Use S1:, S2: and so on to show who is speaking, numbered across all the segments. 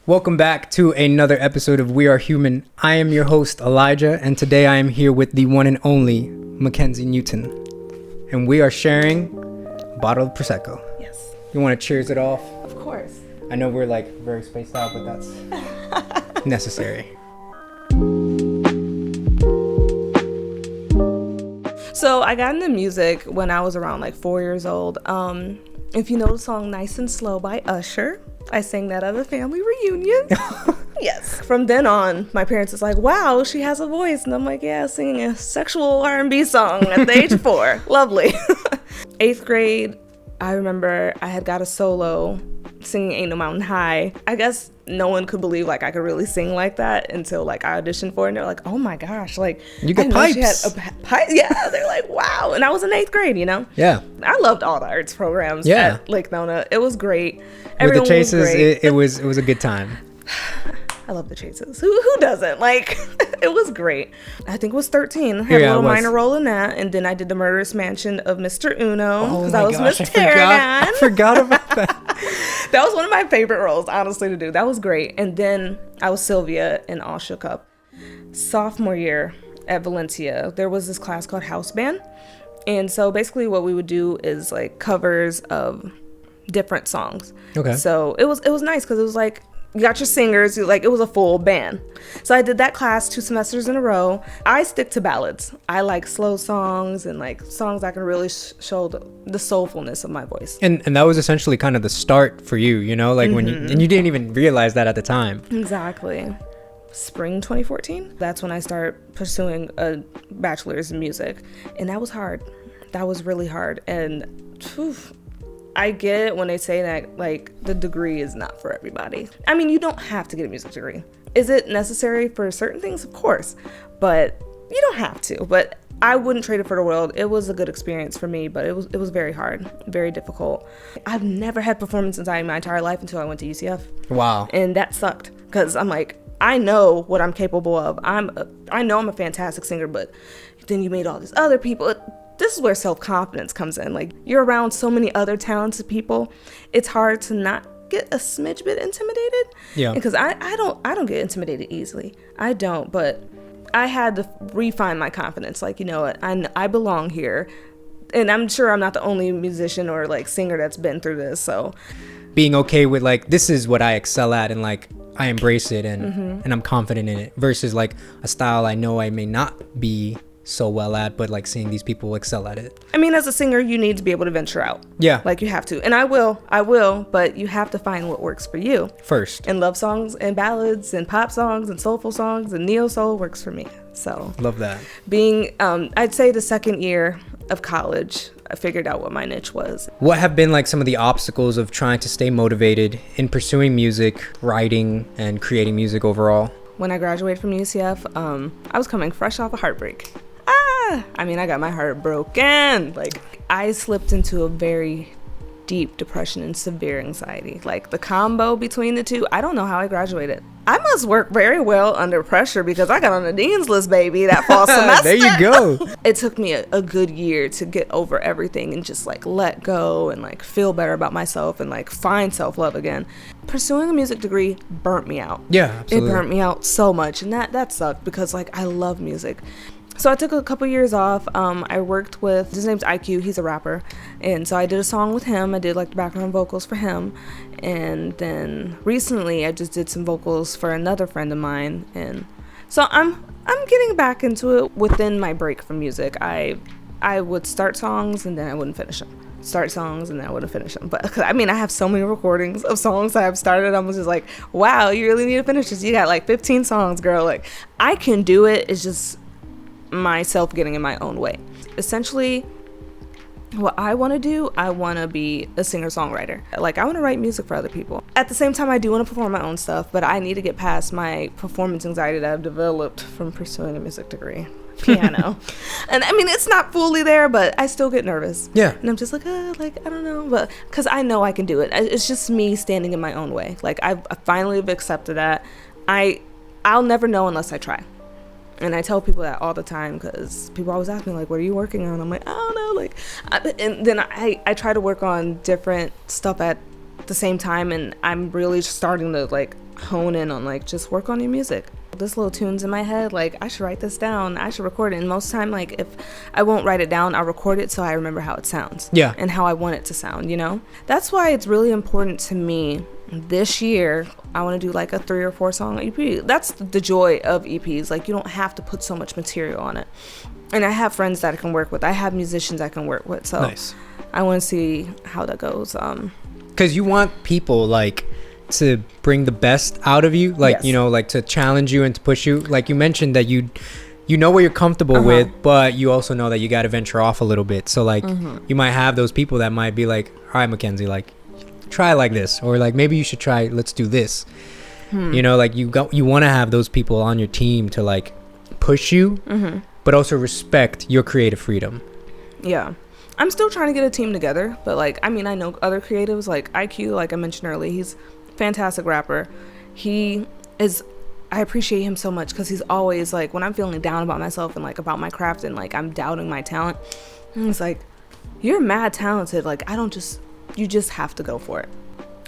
S1: Welcome back to another episode of We Are Human. I am your host, Elijah, and today I am here with the one and only Mackenzie Newton. And we are sharing a bottle of Prosecco.
S2: Yes.
S1: You want to cheers it off?
S2: Of course.
S1: I know we're like very spaced out, but that's necessary.
S2: So I got into music when I was around like 4 years old. If you know the song Nice and Slow by Usher, I sang that at a family reunion. Yes. From then on, my parents was like, wow, she has a voice. And I'm like, yeah, singing a sexual R&B song at the age of 4. Lovely. 8th grade, I remember I had got a solo singing Ain't No Mountain High. I guess no one could believe like I could really sing like that until like I auditioned for it, and they're like, oh my gosh, like
S1: you got pipes. She had
S2: a pipe. Yeah, they're like, wow. And I was in 8th grade, you know?
S1: Yeah.
S2: I loved all the arts programs at Lake Nona. It was great.
S1: With the Chases, it was a good time.
S2: I love the Chases. Who doesn't? Like, it was great. I think it was 13. I had a little minor role in that. And then I did the Murderous Mansion of Mr. Uno. Because I was Miss Tarragon.
S1: I forgot about that.
S2: That was one of my favorite roles, honestly, to do. That was great. And then I was Sylvia in All Shook Up. Sophomore year at Valencia, there was this class called House Band. And so basically what we would do is like covers of different songs. Okay. So it was nice because it was like, you got your singers, it was a full band. So I did that class 2 semesters in a row. I stick to ballads. I like slow songs and like songs that can really show the soulfulness of my voice. And
S1: that was essentially kind of the start for you, you know, like when you didn't even realize that at the time.
S2: Exactly. Spring 2014, that's when I started pursuing a bachelor's in music. And that was hard. That was really hard. And I get it when they say that, like, the degree is not for everybody. I mean, you don't have to get a music degree. Is it necessary for certain things? Of course, but you don't have to. But I wouldn't trade it for the world. It was a good experience for me, but it was very hard, very difficult. I've never had performance anxiety in my entire life until I went to UCF.
S1: Wow.
S2: And that sucked because I'm like, I know what I'm capable of. I know I'm a fantastic singer, but then you meet all these other people. This is where self-confidence comes in. Like, you're around so many other talented people. It's hard to not get a smidge bit intimidated. Yeah. Because I don't get intimidated easily. I don't, but I had to refine my confidence. Like, you know what? I belong here. And I'm sure I'm not the only musician or like singer that's been through this. So
S1: being okay with like, this is what I excel at and like I embrace it and I'm confident in it versus like a style I know I may not be so well at, but like seeing these people excel at it.
S2: I mean, as a singer, you need to be able to venture out. Yeah. Like you have to. And I will, but you have to find what works for you.
S1: First.
S2: And love songs and ballads and pop songs and soulful songs and neo soul works for me. So.
S1: Love that.
S2: Being, I'd say the second year of college, I figured out what my niche was.
S1: What have been like some of the obstacles of trying to stay motivated in pursuing music, writing, and creating music overall?
S2: When I graduated from UCF, I was coming fresh off a heartbreak. I mean, I got my heart broken. Like, I slipped into a very deep depression and severe anxiety. Like, the combo between the two, I don't know how I graduated. I must work very well under pressure because I got on the dean's list, baby, that fall semester.
S1: There you go.
S2: It took me a good year to get over everything and just, like, let go and, like, feel better about myself and, like, find self-love again. Pursuing a music degree burnt me out.
S1: Yeah, absolutely.
S2: It burnt me out so much, and that sucked because, like, I love music. So I took a couple years off. I worked with, his name's IQ, he's a rapper. And so I did a song with him. I did like the background vocals for him. And then recently I just did some vocals for another friend of mine. And so I'm getting back into it within my break from music. I would start songs and then I wouldn't finish them. Start songs and then I wouldn't finish them. But I mean, I have so many recordings of songs that I've started. I'm just like, wow, you really need to finish this. You got like 15 songs, girl. Like, I can do it. It's just myself getting in my own way. Essentially, what I want to do, I want to be a singer-songwriter. Like, I want to write music for other people. At the same time, I do want to perform my own stuff, but I need to get past my performance anxiety that I've developed from pursuing a music degree. Piano. And I mean, it's not fully there, but I still get nervous.
S1: Yeah.
S2: And I'm just like, I don't know. But because I know I can do it. It's just me standing in my own way. Like, I finally have accepted that. I'll never know unless I try. And I tell people that all the time because people always ask me, like, what are you working on? I'm like, I don't know. Like, and then I try to work on different stuff at the same time. And I'm really starting to, like, hone in on like just work on your music. This little tune's in my head, like I should write this down, I should record it. And most time, like if I won't write it down, I'll record it so I remember how it sounds, and how I want it to sound, you know. That's why it's really important to me this year. I want to do like a 3 or 4 song EP. That's the joy of EPs. Like you don't have to put so much material on it. And I have friends that I can work with. I have musicians I can work with. So nice. I want to see how that goes.
S1: Because you want people like to bring the best out of you, like, you know, like to challenge you and to push you. Like you mentioned that you know what you're comfortable with, but you also know that you got to venture off a little bit. So like you might have those people that might be like, all right, Mackenzie, like try like this, or like maybe you should try, let's do this. You know, like you want to have those people on your team to like push you, but also respect your creative freedom. Yeah.
S2: I'm still trying to get a team together, but like, I mean, I know other creatives like IQ, like I mentioned earlier, he's fantastic rapper. I appreciate him so much because he's always like, when I'm feeling down about myself and like about my craft and like I'm doubting my talent, he's like, you're mad talented, like you just have to go for it.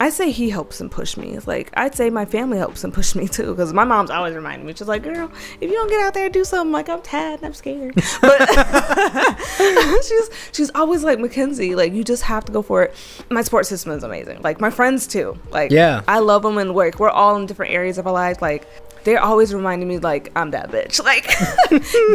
S2: I say he helps and push me. It's like, I'd say my family helps and push me too, because my mom's always reminding me, she's like, girl, if you don't get out there and do something, like I'm tired and I'm scared. But she's always like, Mackenzie, like you just have to go for it. My support system is amazing. Like my friends too. Like I love them in work. We're all in different areas of our life. Like they're always reminding me like I'm that bitch. Like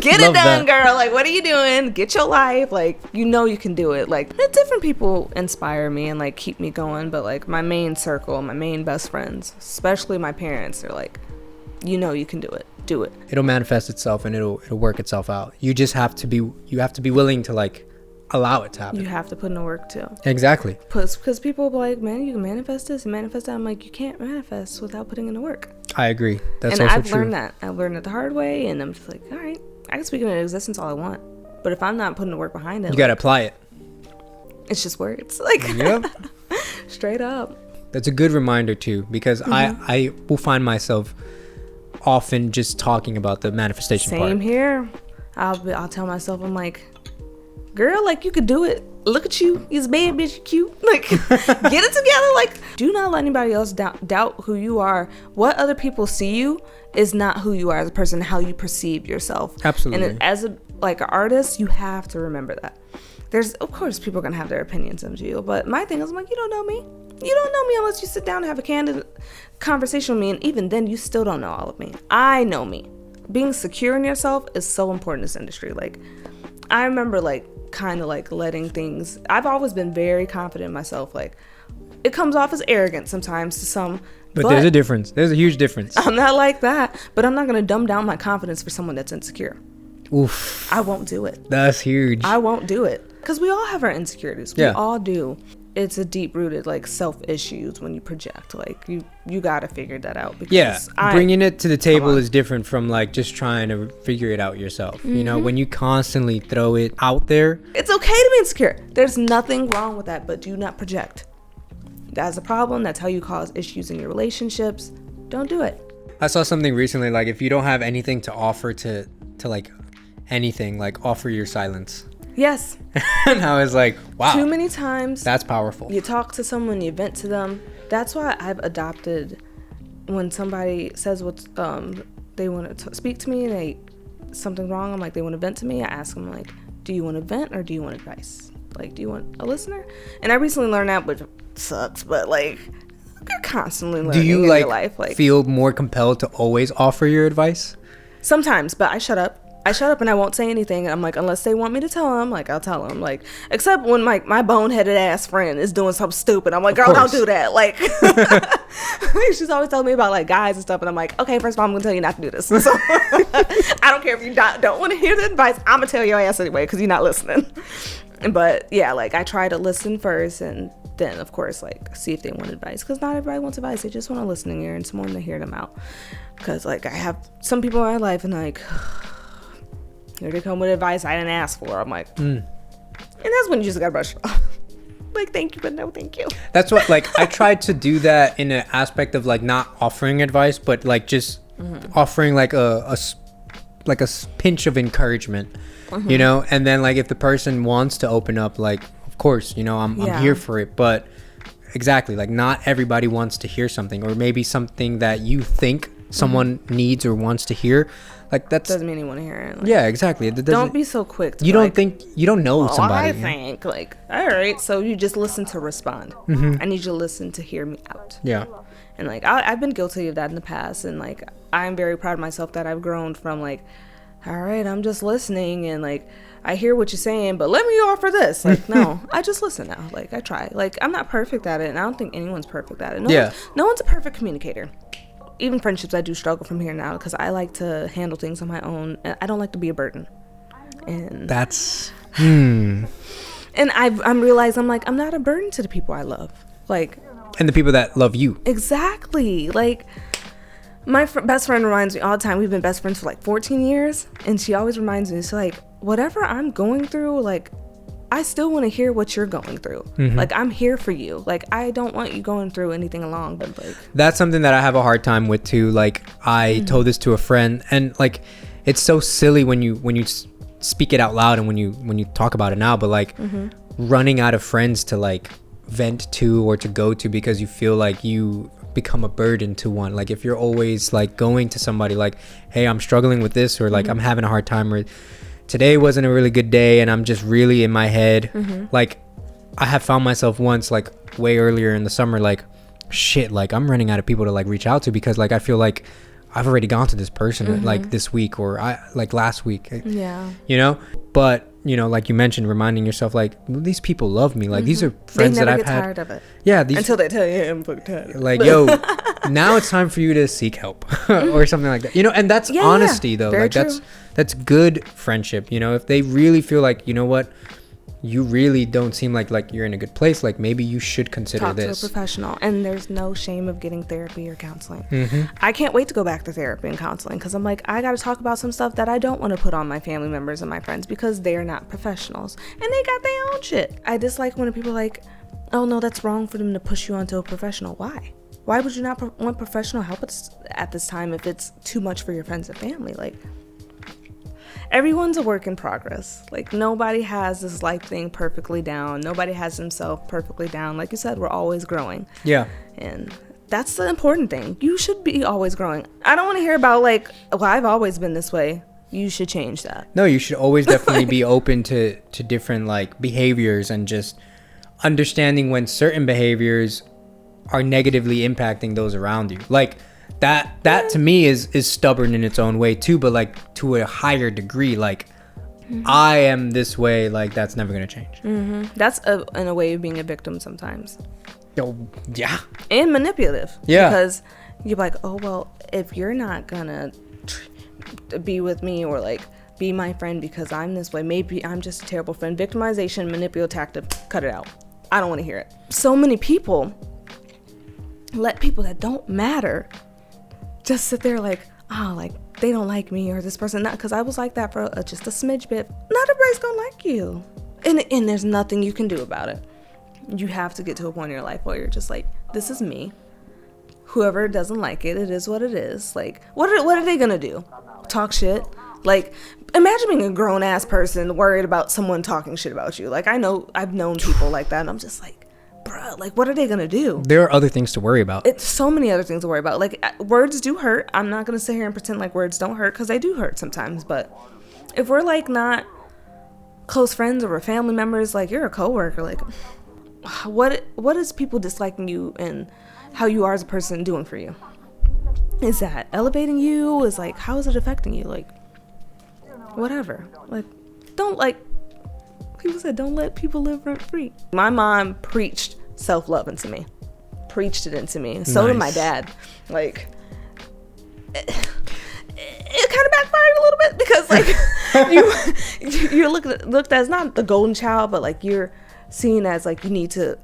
S2: get it done, girl. Like what are you doing? Get your life. Like you know you can do it. Like different people inspire me and like keep me going. But like my main circle, my main best friends, especially my parents, they're like, you know you can do it. Do it.
S1: It'll manifest itself and it'll work itself out. You just have to be willing to like allow it to happen.
S2: You have to put in the work too.
S1: Exactly.
S2: Because people will be like, man, you can manifest this and manifest that. I'm like, you can't manifest without putting in the work.
S1: I agree. That's
S2: and
S1: also
S2: I've
S1: true.
S2: learned that. I've learned it the hard way, and I'm just like, all right, I can speak into existence all I want, but if I'm not putting the work behind it,
S1: you gotta apply it.
S2: It's just words. Like straight up.
S1: That's a good reminder too, because I will find myself often just talking about the manifestation part.
S2: Same here. I'll tell myself, I'm like, girl, like you could do it. Look at you. You's bad, bitch. You cute. Like, get it together. Like, do not let anybody else doubt who you are. What other people see you is not who you are as a person, how you perceive yourself.
S1: Absolutely.
S2: And as an artist, you have to remember that. There's, of course, people are going to have their opinions of you. But my thing is, I'm like, you don't know me. You don't know me unless you sit down and have a candid conversation with me. And even then, you still don't know all of me. I know me. Being secure in yourself is so important in this industry. Like, I remember, like, kind of like letting things, I've always been very confident in myself. Like it comes off as arrogant sometimes to some,
S1: but there's a difference. There's a huge difference.
S2: I'm not like that, but I'm not going to dumb down my confidence for someone that's insecure.
S1: Oof.
S2: I won't do it.
S1: That's huge.
S2: I won't do it because we all have our insecurities. We all do. It's a deep rooted like self issues when you project. Like you got to figure that out. Because
S1: bringing it to the table is different from like just trying to figure it out yourself. You know, when you constantly throw it out there,
S2: it's okay to be insecure. There's nothing wrong with that, but do not project. That's a problem. That's how you cause issues in your relationships. Don't do it.
S1: I saw something recently, like if you don't have anything to offer to like anything, like offer your silence.
S2: Yes.
S1: And I was like, wow.
S2: Too many times.
S1: That's powerful.
S2: You talk to someone, you vent to them. That's why I've adopted when somebody says what they want to speak to me and something wrong, I'm like, they want to vent to me. I ask them like, do you want to vent or do you want advice? Like, do you want a listener? And I recently learned that, which sucks, but like, you're constantly learning.
S1: Do you
S2: in your life. Like,
S1: feel more compelled to always offer your advice?
S2: Sometimes, but I shut up. And I won't say anything. I'm like, unless they want me to tell them, like, I'll tell them. Like, except when my boneheaded ass friend is doing something stupid. I'm like, girl, don't do that. Like, she's always telling me about, like, guys and stuff. And I'm like, okay, first of all, I'm going to tell you not to do this. So, I don't care if you don't want to hear the advice. I'm going to tell your ass anyway because you're not listening. But, yeah, like, I try to listen first and then, of course, like, see if they want advice. Because not everybody wants advice. They just want a listening ear and someone to hear them out. Because, like, I have some people in my life and, like... here they come with advice I didn't ask for. I'm like, and that's when you just gotta brush it off. Like, thank you, but no thank you.
S1: That's what, like, I tried to do that in an aspect of, like, not offering advice, but, like, just offering, like, a pinch of encouragement, you know? And then, like, if the person wants to open up, like, of course, you know, I'm here for it. But exactly, like not everybody wants to hear something, or maybe something that you think someone needs or wants to hear. Like that
S2: doesn't mean you want to hear it. Like,
S1: yeah, exactly. It
S2: don't be so quick to
S1: you don't think, you don't know somebody.
S2: I think like, all right, so you just listen to respond. I need you to listen to hear me out.
S1: Yeah.
S2: And like I've been guilty of that in the past, and like I'm very proud of myself that I've grown from like, all right, I'm just listening, and like I hear what you're saying, but let me offer this. Like, no, I just listen now. Like, I try. Like, I'm not perfect at it, and I don't think anyone's perfect at it. No one's a perfect communicator. Even friendships, I do struggle from here now because I like to handle things on my own. And I don't like to be a burden. And
S1: that's
S2: and I'm realizing I'm not a burden to the people I love. Like,
S1: and the people that love you.
S2: Exactly. Like, my best friend reminds me all the time. We've been best friends for like 14 years, and she always reminds me, it's like, whatever I'm going through, like, I still want to hear what you're going through. Like, I'm here for you. Like, I don't want you going through anything along, but like,
S1: that's something that I have a hard time with too. Like, I told this to a friend, and like, it's so silly when you speak it out loud and when you talk about it now, but like running out of friends to like vent to or to go to because you feel like you become a burden to one. Like, if you're always like going to somebody like, hey, I'm struggling with this, or like I'm having a hard time, or today wasn't a really good day and I'm just really in my head. Like, I have found myself once, like way earlier in the summer, like, shit, like I'm running out of people to like reach out to because like I feel like I've already gone to this person like this week, or I like last week.
S2: Yeah.
S1: You know? But, you know, like you mentioned, reminding yourself, like, well, these people love me. Like, these are friends that I've had. They never get tired of it. Yeah.
S2: Until they tell you, hey, I'm fucking tired.
S1: Like, yo, now it's time for you to seek help or something like that. You know, and that's honesty, though. Very like, true. That's good friendship. You know, if they really feel like, you know what, you really don't seem like you're in a good place, like maybe you should consider this.
S2: Talk to a professional. And there's no shame of getting therapy or counseling. I can't wait to go back to therapy and counseling because I'm like, I got to talk about some stuff that I don't want to put on my family members and my friends because they're not professionals and they got their own shit. I dislike when people are like, oh no, that's wrong for them to push you onto a professional. Why would you not want professional help at this time if it's too much for your friends and family? Like, everyone's a work in progress. Like, nobody has this life thing perfectly down. Nobody has himself perfectly down. Like you said, we're always growing. Yeah. And that's the important thing. You should be always growing. I don't want to hear about like, well, I've always been this way. You should change that.
S1: No, you should always definitely be open to different like behaviors and just understanding when certain behaviors are negatively impacting those around you. Like, that to me is stubborn in its own way too, but like to a higher degree. Like, I am this way, like that's never gonna change.
S2: That's in a way of being a victim sometimes.
S1: Oh, yeah.
S2: And manipulative.
S1: Yeah.
S2: Because you're like, oh well, if you're not gonna be with me or like be my friend because I'm this way, maybe I'm just a terrible friend. Victimization, manipulative tactic, cut it out. I don't want to hear it. So many people let people that don't matter just sit there like, oh, like they don't like me or this person. Not because I was like that for just a smidge bit. Not everybody's gonna like you, and there's nothing you can do about it. You have to get to a point in your life where you're just like, this is me. Whoever doesn't like it, it is what it is. Like, what are they gonna do? Talk shit? Like, imagine being a grown ass person worried about someone talking shit about you. Like, I've known people like that, and I'm just like, bruh, like, what are they gonna do?
S1: There are other things to worry about.
S2: It's so many other things to worry about. Like, words do hurt. I'm not gonna sit here and pretend like words don't hurt, because they do hurt sometimes. But if we're like not close friends or we're family members, like you're a coworker, like what is people disliking you and how you are as a person doing for you? Is that elevating you? Is like, how is it affecting you? Like, whatever. Like, don't like. People said, don't let people live rent free. My mom preached self-love into me. Preached it into me. So did my dad. Like, it kind of backfired a little bit because, like, you're looked as not the golden child, but, like, you're seen as, like, you need to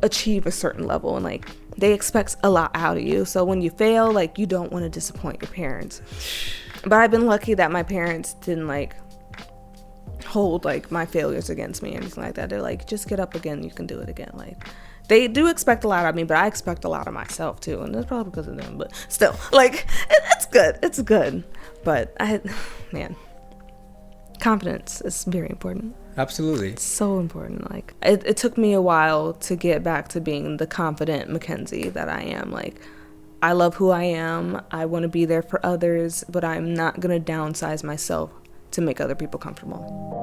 S2: achieve a certain level. And, like, they expect a lot out of you. So when you fail, like, you don't want to disappoint your parents. But I've been lucky that my parents didn't, like, hold like my failures against me or anything like that. They're like, just get up again, you can do it again. Like, they do expect a lot of me, but I expect a lot of myself too, and that's probably because of them. But still, like, it's good. But confidence is very important.
S1: absolutely.
S2: So important. Like it took me a while to get back to being the confident Mackenzie that I am. Like, I love who I am. I want to be there for others, but I'm not going to downsize myself to make other people comfortable.